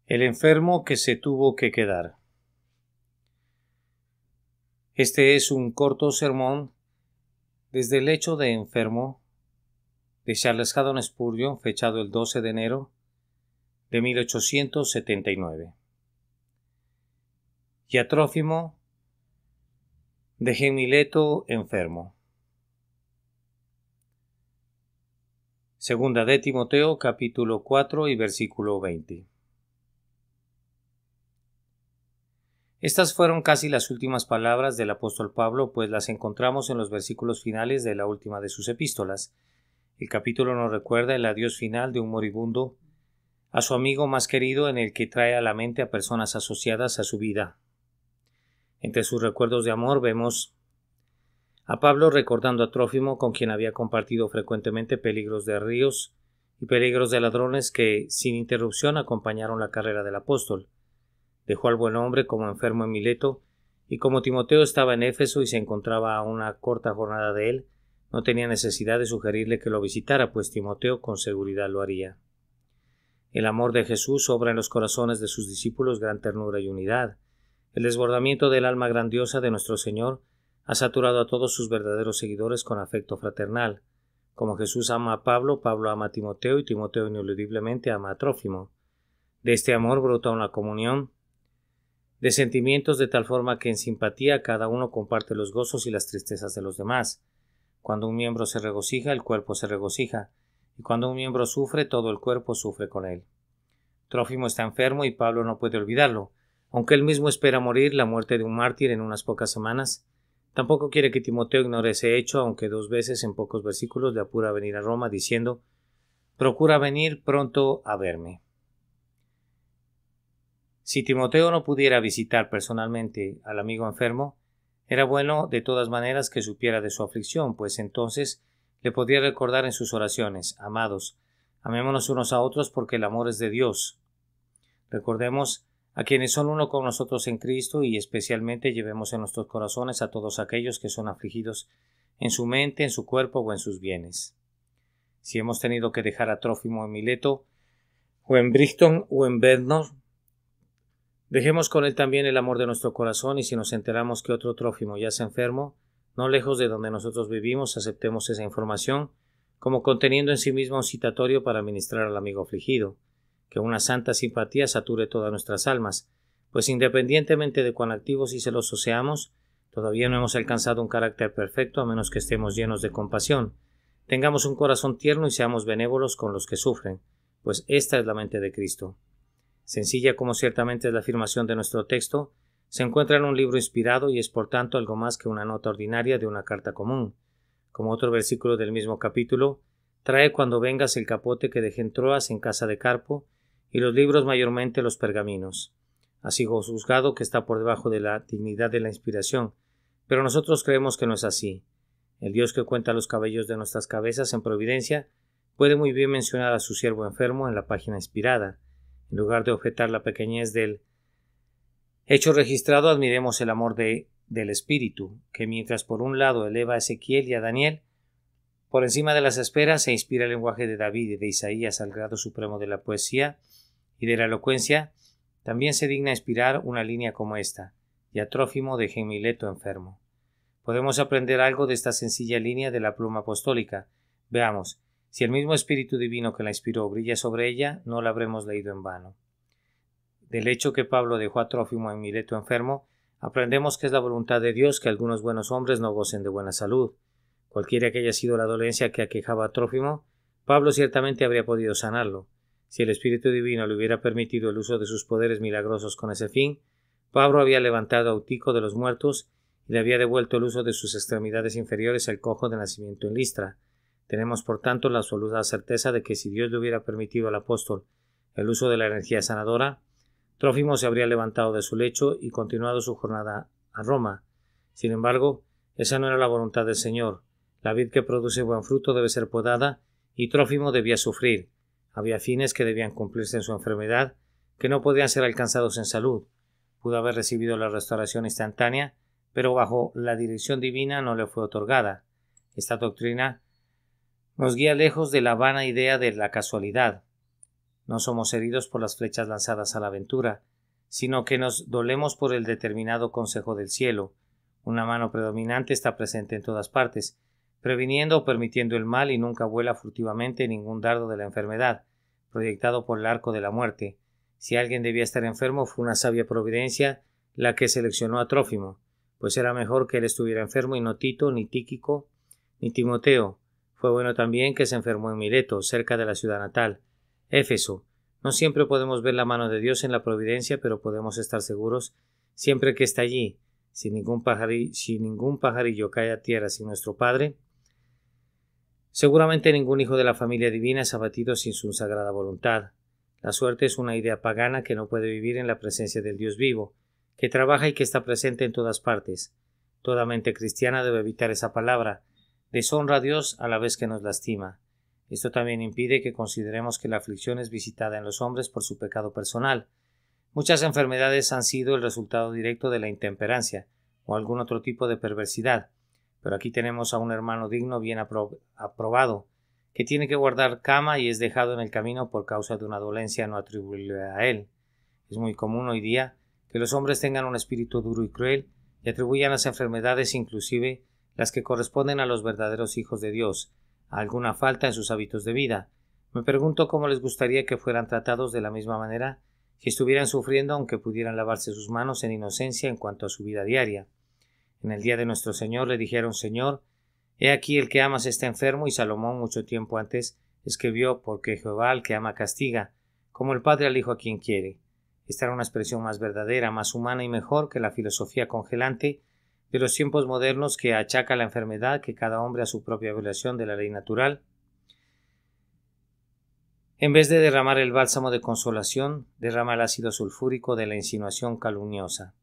El enfermo que se tuvo que quedar. Este es un corto sermón desde el lecho de enfermo de Charles Haddon Spurgeon, fechado el 12 de enero de 1879. Y a Trófimo de Mileto enfermo. Segunda de Timoteo, capítulo 4 y versículo 20. Estas fueron casi las últimas palabras del apóstol Pablo, pues las encontramos en los versículos finales de la última de sus epístolas. El capítulo nos recuerda el adiós final de un moribundo a su amigo más querido, en el que trae a la mente a personas asociadas a su vida. Entre sus recuerdos de amor vemos a Pablo recordando a Trófimo, con quien había compartido frecuentemente peligros de ríos y peligros de ladrones que sin interrupción acompañaron la carrera del apóstol. Dejó al buen hombre como enfermo en Mileto, y como Timoteo estaba en Éfeso y se encontraba a una corta jornada de él, no tenía necesidad de sugerirle que lo visitara, pues Timoteo con seguridad lo haría. El amor de Jesús obra en los corazones de sus discípulos gran ternura y unidad. El desbordamiento del alma grandiosa de nuestro Señor ha saturado a todos sus verdaderos seguidores con afecto fraternal. Como Jesús ama a Pablo, Pablo ama a Timoteo y Timoteo ineludiblemente ama a Trófimo. De este amor brota una comunión de sentimientos de tal forma que en simpatía cada uno comparte los gozos y las tristezas de los demás. Cuando un miembro se regocija, el cuerpo se regocija, y cuando un miembro sufre, todo el cuerpo sufre con él. Trófimo está enfermo y Pablo no puede olvidarlo. Aunque él mismo espera morir la muerte de un mártir en unas pocas semanas, tampoco quiere que Timoteo ignore ese hecho, aunque 2 veces en pocos versículos le apura a venir a Roma diciendo: «Procura venir pronto a verme». Si Timoteo no pudiera visitar personalmente al amigo enfermo, era bueno de todas maneras que supiera de su aflicción, pues entonces le podría recordar en sus oraciones: «Amados, amémonos unos a otros porque el amor es de Dios». Recordemos a quienes son uno con nosotros en Cristo y especialmente llevemos en nuestros corazones a todos aquellos que son afligidos en su mente, en su cuerpo o en sus bienes. Si hemos tenido que dejar a Trófimo en Mileto, o en Brighton o en Bednor, dejemos con él también el amor de nuestro corazón, y si nos enteramos que otro Trófimo yace enfermo, no lejos de donde nosotros vivimos, aceptemos esa información como conteniendo en sí misma un citatorio para ministrar al amigo afligido. Que una santa simpatía sature todas nuestras almas, pues independientemente de cuán activos y celosos seamos, todavía no hemos alcanzado un carácter perfecto a menos que estemos llenos de compasión. Tengamos un corazón tierno y seamos benévolos con los que sufren, pues esta es la mente de Cristo. Sencilla como ciertamente es la afirmación de nuestro texto, se encuentra en un libro inspirado y es por tanto algo más que una nota ordinaria de una carta común. Como otro versículo del mismo capítulo, trae cuando vengas el capote que dejé en Troas en casa de Carpo, y los libros mayormente los pergaminos. Así juzgado que está por debajo de la dignidad de la inspiración, pero nosotros creemos que no es así. El Dios que cuenta los cabellos de nuestras cabezas en providencia puede muy bien mencionar a su siervo enfermo en la página inspirada. En lugar de objetar la pequeñez del hecho registrado, admiremos el amor del Espíritu, que mientras por un lado eleva a Ezequiel y a Daniel por encima de las esferas, se inspira el lenguaje de David y de Isaías al grado supremo de la poesía y de la elocuencia, también se digna inspirar una línea como esta: «Y a Trófimo dejé en Mileto enfermo». Podemos aprender algo de esta sencilla línea de la pluma apostólica. Veamos, si el mismo Espíritu Divino que la inspiró brilla sobre ella, no la habremos leído en vano. Del hecho que Pablo dejó a Trófimo en Mileto enfermo, aprendemos que es la voluntad de Dios que algunos buenos hombres no gocen de buena salud. Cualquiera que haya sido la dolencia que aquejaba a Trófimo, Pablo ciertamente habría podido sanarlo. Si el Espíritu Divino le hubiera permitido el uso de sus poderes milagrosos con ese fin, Pablo había levantado a Eutico de los muertos y le había devuelto el uso de sus extremidades inferiores al cojo de nacimiento en Listra. Tenemos por tanto la absoluta certeza de que si Dios le hubiera permitido al apóstol el uso de la energía sanadora, Trófimo se habría levantado de su lecho y continuado su jornada a Roma. Sin embargo, esa no era la voluntad del Señor. La vid que produce buen fruto debe ser podada, y Trófimo debía sufrir. Había fines que debían cumplirse en su enfermedad, que no podían ser alcanzados en salud. Pudo haber recibido la restauración instantánea, pero bajo la dirección divina no le fue otorgada. Esta doctrina nos guía lejos de la vana idea de la casualidad. No somos heridos por las flechas lanzadas a la aventura, sino que nos dolemos por el determinado consejo del cielo. Una mano predominante está presente en todas partes, previniendo o permitiendo el mal, y nunca vuela furtivamente ningún dardo de la enfermedad, proyectado por el arco de la muerte. Si alguien debía estar enfermo, fue una sabia providencia la que seleccionó a Trófimo, pues era mejor que él estuviera enfermo y no Tito, ni Tíquico, ni Timoteo. Fue bueno también que se enfermó en Mileto, cerca de la ciudad natal. Éfeso. No siempre podemos ver la mano de Dios en la providencia, pero podemos estar seguros siempre que está allí. Si ningún pajarillo cae a tierra sin nuestro Padre, seguramente ningún hijo de la familia divina es abatido sin su sagrada voluntad. La suerte es una idea pagana que no puede vivir en la presencia del Dios vivo, que trabaja y que está presente en todas partes. Toda mente cristiana debe evitar esa palabra. Deshonra a Dios a la vez que nos lastima. Esto también impide que consideremos que la aflicción es visitada en los hombres por su pecado personal. Muchas enfermedades han sido el resultado directo de la intemperancia o algún otro tipo de perversidad, pero aquí tenemos a un hermano digno bien aprobado, que tiene que guardar cama y es dejado en el camino por causa de una dolencia no atribuible a él. Es muy común hoy día que los hombres tengan un espíritu duro y cruel y atribuyan las enfermedades, inclusive las que corresponden a los verdaderos hijos de Dios, a alguna falta en sus hábitos de vida. Me pregunto cómo les gustaría que fueran tratados de la misma manera si estuvieran sufriendo, aunque pudieran lavarse sus manos en inocencia en cuanto a su vida diaria. En el día de nuestro Señor le dijeron: Señor, he aquí el que amas está enfermo, y Salomón mucho tiempo antes escribió: porque Jehová al que ama castiga, como el padre al hijo a quien quiere. Esta era una expresión más verdadera, más humana y mejor que la filosofía congelante de los tiempos modernos que achaca la enfermedad que cada hombre a su propia violación de la ley natural. En vez de derramar el bálsamo de consolación, derrama el ácido sulfúrico de la insinuación calumniosa.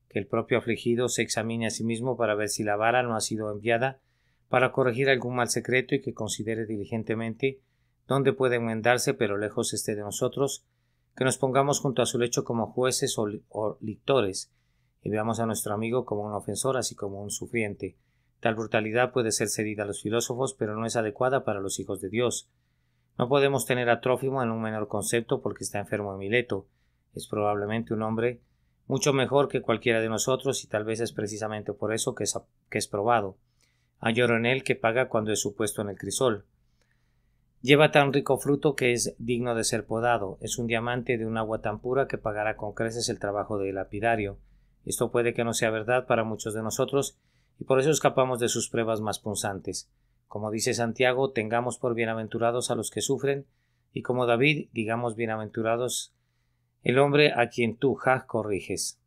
Que el propio afligido se examine a sí mismo para ver si la vara no ha sido enviada para corregir algún mal secreto, y que considere diligentemente dónde puede enmendarse, pero lejos esté de nosotros que nos pongamos junto a su lecho como jueces o lictores, y veamos a nuestro amigo como un ofensor, así como un sufriente. Tal brutalidad puede ser cedida a los filósofos, pero no es adecuada para los hijos de Dios. No podemos tener a Trófimo en un menor concepto porque está enfermo en Mileto. Es probablemente un hombre mucho mejor que cualquiera de nosotros, y tal vez es precisamente por eso que es probado. Hay oro en él que paga cuando es supuesto en el crisol. Lleva tan rico fruto que es digno de ser podado. Es un diamante de un agua tan pura que pagará con creces el trabajo del lapidario. Esto puede que no sea verdad para muchos de nosotros, y por eso escapamos de sus pruebas más punzantes. Como dice Santiago, tengamos por bienaventurados a los que sufren, y como David, digamos bienaventurados el hombre a quien tú, Jah, corriges,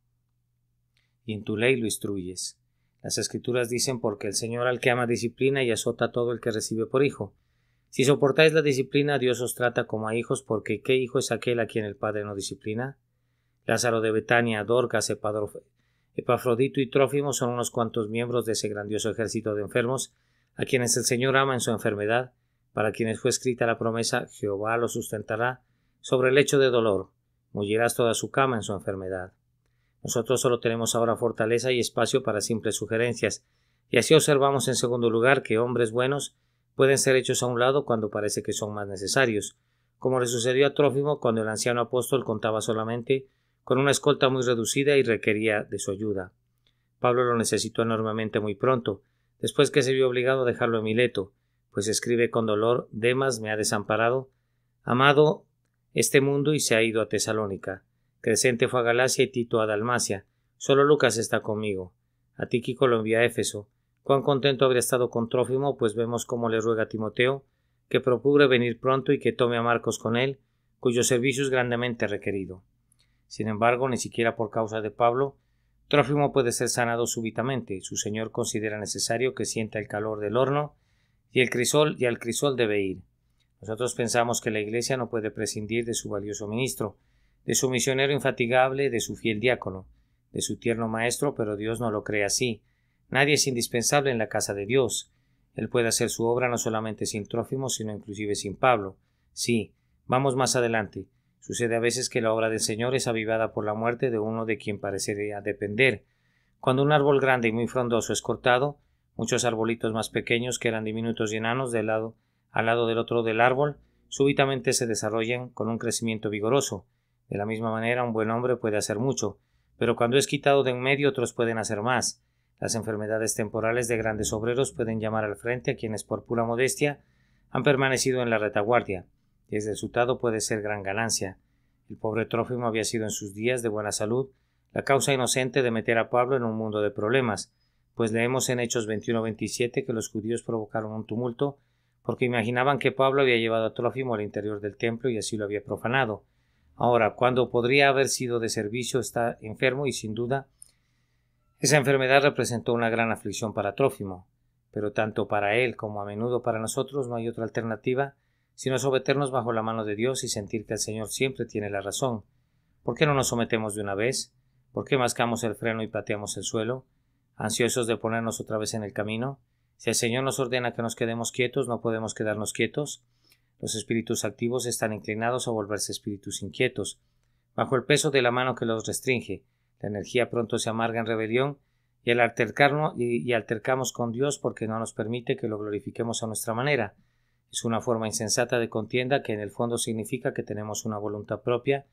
y en tu ley lo instruyes. Las Escrituras dicen: porque el Señor al que ama disciplina y azota a todo el que recibe por hijo. Si soportáis la disciplina, Dios os trata como a hijos, porque ¿qué hijo es aquel a quien el Padre no disciplina? Lázaro de Betania, Dorcas, Epafrodito y Trófimo son unos cuantos miembros de ese grandioso ejército de enfermos a quienes el Señor ama en su enfermedad, para quienes fue escrita la promesa: Jehová los sustentará sobre el lecho de dolor, mullirás toda su cama en su enfermedad. Nosotros solo tenemos ahora fortaleza y espacio para simples sugerencias, y así observamos en segundo lugar que hombres buenos pueden ser hechos a un lado cuando parece que son más necesarios, como le sucedió a Trófimo cuando el anciano apóstol contaba solamente con una escolta muy reducida y requería de su ayuda. Pablo lo necesitó enormemente muy pronto, después que se vio obligado a dejarlo en Mileto, pues escribe con dolor: Demas me ha desamparado, amado este mundo, y se ha ido a Tesalónica. Crescente fue a Galacia y Tito a Dalmacia. Solo Lucas está conmigo. A Tíquico lo envía a Éfeso. Cuán contento habría estado con Trófimo, pues vemos cómo le ruega a Timoteo que procure venir pronto y que tome a Marcos con él, cuyo servicio es grandemente requerido. Sin embargo, ni siquiera por causa de Pablo, Trófimo puede ser sanado súbitamente. Su señor considera necesario que sienta el calor del horno, y al crisol debe ir. Nosotros pensamos que la Iglesia no puede prescindir de su valioso ministro, de su misionero infatigable, de su fiel diácono, de su tierno maestro, pero Dios no lo cree así. Nadie es indispensable en la casa de Dios. Él puede hacer su obra no solamente sin Trófimo, sino inclusive sin Pablo. Sí, vamos más adelante. Sucede a veces que la obra del Señor es avivada por la muerte de uno de quien parecería depender. Cuando un árbol grande y muy frondoso es cortado, muchos arbolitos más pequeños que eran diminutos y enanos al lado del otro del árbol súbitamente se desarrollan con un crecimiento vigoroso. De la misma manera, un buen hombre puede hacer mucho, pero cuando es quitado de en medio, otros pueden hacer más. Las enfermedades temporales de grandes obreros pueden llamar al frente a quienes por pura modestia han permanecido en la retaguardia, y el resultado puede ser gran ganancia. El pobre Trófimo había sido en sus días de buena salud la causa inocente de meter a Pablo en un mundo de problemas, pues leemos en Hechos 21-27 que los judíos provocaron un tumulto porque imaginaban que Pablo había llevado a Trófimo al interior del templo y así lo había profanado. Ahora, cuando podría haber sido de servicio, está enfermo y sin duda esa enfermedad representó una gran aflicción para Trófimo, pero tanto para él como a menudo para nosotros no hay otra alternativa sino someternos bajo la mano de Dios y sentir que el Señor siempre tiene la razón. ¿Por qué no nos sometemos de una vez? ¿Por qué mascamos el freno y pateamos el suelo, ansiosos de ponernos otra vez en el camino? Si el Señor nos ordena que nos quedemos quietos, ¿no podemos quedarnos quietos? Los espíritus activos están inclinados a volverse espíritus inquietos, bajo el peso de la mano que los restringe. La energía pronto se amarga en rebelión y altercamos con Dios porque no nos permite que lo glorifiquemos a nuestra manera. Es una forma insensata de contienda que en el fondo significa que tenemos una voluntad propia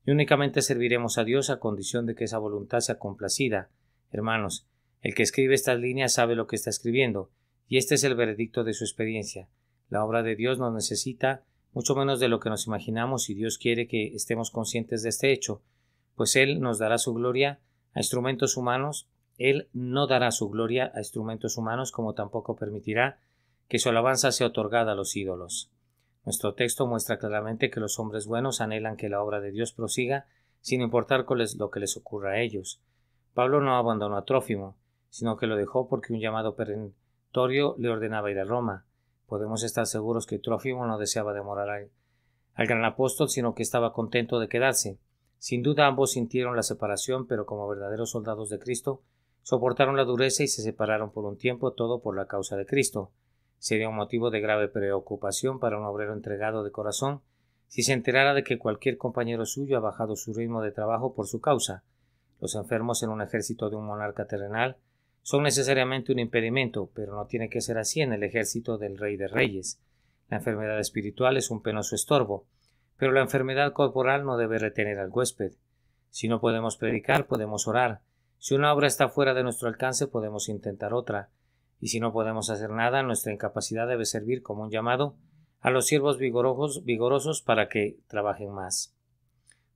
y únicamente serviremos a Dios a condición de que esa voluntad sea complacida. Hermanos, el que escribe estas líneas sabe lo que está escribiendo, y este es el veredicto de su experiencia. La obra de Dios nos necesita mucho menos de lo que nos imaginamos y Dios quiere que estemos conscientes de este hecho, pues Él nos dará su gloria a instrumentos humanos. Él no dará su gloria a instrumentos humanos, como tampoco permitirá que su alabanza sea otorgada a los ídolos. Nuestro texto muestra claramente que los hombres buenos anhelan que la obra de Dios prosiga, sin importar lo que les ocurra a ellos. Pablo no abandonó a Trófimo, sino que lo dejó porque un llamado perentorio le ordenaba ir a Roma. Podemos estar seguros que Trófimo no deseaba demorar al gran apóstol, sino que estaba contento de quedarse. Sin duda ambos sintieron la separación, pero como verdaderos soldados de Cristo, soportaron la dureza y se separaron por un tiempo, todo por la causa de Cristo. Sería un motivo de grave preocupación para un obrero entregado de corazón si se enterara de que cualquier compañero suyo ha bajado su ritmo de trabajo por su causa. Los enfermos en un ejército de un monarca terrenal son necesariamente un impedimento, pero no tiene que ser así en el ejército del Rey de Reyes. La enfermedad espiritual es un penoso estorbo, pero la enfermedad corporal no debe retener al huésped. Si no podemos predicar, podemos orar. Si una obra está fuera de nuestro alcance, podemos intentar otra. Y si no podemos hacer nada, nuestra incapacidad debe servir como un llamado a los siervos vigorosos para que trabajen más.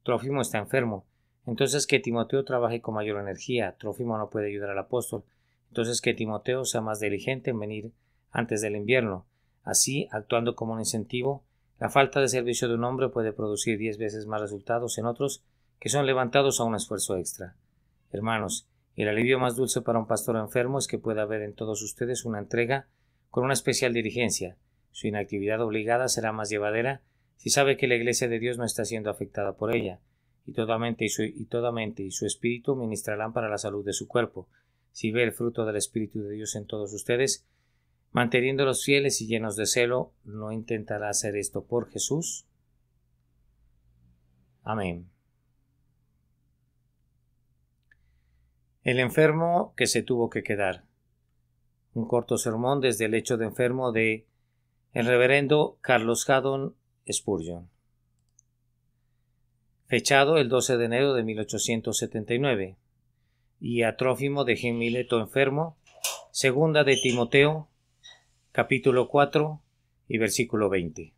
Trófimo está enfermo. Entonces que Timoteo trabaje con mayor energía. Trófimo no puede ayudar al apóstol. Entonces que Timoteo sea más diligente en venir antes del invierno. Así, actuando como un incentivo, la falta de servicio de un hombre puede producir 10 veces más resultados en otros que son levantados a un esfuerzo extra. Hermanos, el alivio más dulce para un pastor enfermo es que pueda haber en todos ustedes una entrega con una especial diligencia. Su inactividad obligada será más llevadera si sabe que la Iglesia de Dios no está siendo afectada por ella, y toda mente y su espíritu ministrarán para la salud de su cuerpo. Si ve el fruto del Espíritu de Dios en todos ustedes, manteniéndolos fieles y llenos de celo, ¿no intentará hacer esto por Jesús? Amén. El enfermo que se tuvo que quedar. Un corto sermón desde el lecho de enfermo de el reverendo Carlos Haddon Spurgeon. Fechado el 12 de enero de 1879. Y a Trófimo dejé en Mileto enfermo. Segunda de Timoteo, capítulo 4 y versículo 20.